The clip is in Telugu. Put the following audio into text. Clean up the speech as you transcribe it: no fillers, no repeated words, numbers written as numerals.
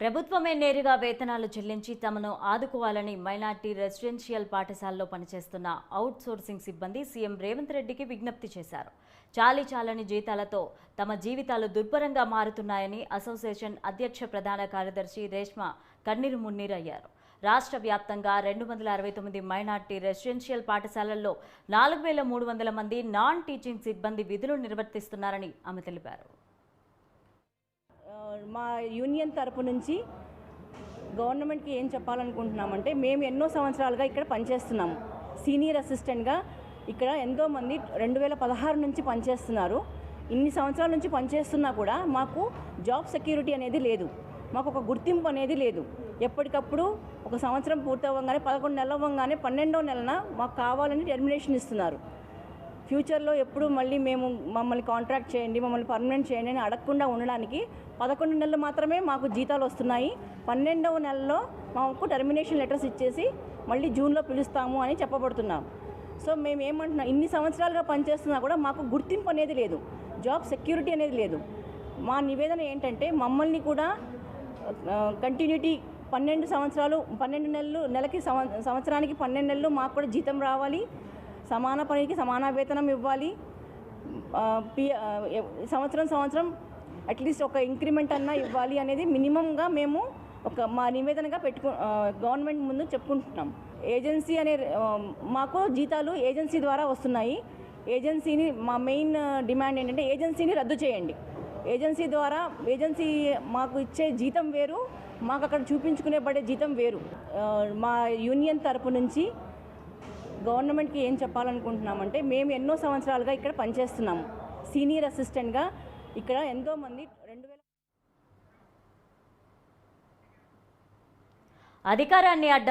ప్రభుత్వమే నేరుగా వేతనాలు చెల్లించి తమను ఆదుకోవాలని మైనార్టీ రెసిడెన్షియల్ పాఠశాలలో పనిచేస్తున్న అవుట్ సోర్సింగ్ సిబ్బంది సీఎం రేవంత్ రెడ్డికి విజ్ఞప్తి చేశారు. చాలని జీతాలతో తమ జీవితాలు దుర్భరంగా మారుతున్నాయని అసోసియేషన్ అధ్యక్ష ప్రధాన కార్యదర్శి రేష్మ కన్నీరు మున్నీరయ్యారు. రాష్ట్ర వ్యాప్తంగా 269 మైనార్టీ రెసిడెన్షియల్ పాఠశాలల్లో 4300 మంది నాన్ టీచింగ్ సిబ్బంది విధులు నిర్వర్తిస్తున్నారని ఆమె తెలిపారు. మా యూనియన్ తరపు నుంచి గవర్నమెంట్కి ఏం చెప్పాలనుకుంటున్నామంటే, మేము ఎన్నో సంవత్సరాలుగా ఇక్కడ పనిచేస్తున్నాము. సీనియర్ అసిస్టెంట్గా ఇక్కడ ఎంతోమంది 2016 నుంచి పనిచేస్తున్నారు. ఇన్ని సంవత్సరాల నుంచి పనిచేస్తున్నా కూడా మాకు జాబ్ సెక్యూరిటీ అనేది లేదు, మాకు ఒక గుర్తింపు అనేది లేదు. ఎప్పటికప్పుడు ఒక సంవత్సరం పూర్తవ్వగానే 11 నెలలు అవ్వగానే 12వ నెలన మాకు కావాలని టెర్మినేషన్ ఇస్తున్నారు. ఫ్యూచర్లో ఎప్పుడు మళ్ళీ మమ్మల్ని కాంట్రాక్ట్ చేయండి, మమ్మల్ని పర్మనెంట్ చేయండి అని అడగకుండా ఉండడానికి 11 నెలలు మాత్రమే మాకు జీతాలు వస్తున్నాయి. 12వ నెలలో మాకు టెర్మినేషన్ లెటర్స్ ఇచ్చేసి మళ్ళీ జూన్లో పిలుస్తాము అని చెప్పబడుతున్నాం. సో మేము ఏమంటున్నాం, ఇన్ని సంవత్సరాలుగా పనిచేస్తున్నా కూడా మాకు గుర్తింపు అనేది లేదు, జాబ్ సెక్యూరిటీ అనేది లేదు. మా నివేదన ఏంటంటే, మమ్మల్ని కూడా కంటిన్యూటీ 12 నెలలు నెలకి సంవత్సరానికి 12 నెలలు మాకు కూడా జీతం రావాలి, సమాన పనికి సమాన వేతనం ఇవ్వాలి, సంవత్సరం అట్లీస్ట్ ఒక ఇంక్రిమెంట్ అన్నా ఇవ్వాలి అనేది మినిమంగా మేము మా నివేదనగా గవర్నమెంట్ ముందు చెప్పుకుంటున్నాం. ఏజెన్సీ మాకు జీతాలు ఏజెన్సీ ద్వారా వస్తున్నాయి. ఏజెన్సీని మా మెయిన్ డిమాండ్ ఏంటంటే, ఏజెన్సీని రద్దు చేయండి. ఏజెన్సీ మాకు ఇచ్చే జీతం వేరు, మాకు అక్కడ చూపించుకునే పడే జీతం వేరు. మా యూనియన్ తరపు నుంచి గవర్నమెంట్కి ఏం చెప్పాలనుకుంటున్నామంటే, మేము ఎన్నో సంవత్సరాలుగా ఇక్కడ పనిచేస్తున్నాము. సీనియర్ అసిస్టెంట్గా ఇక్కడ ఎంతోమంది అధికారాన్ని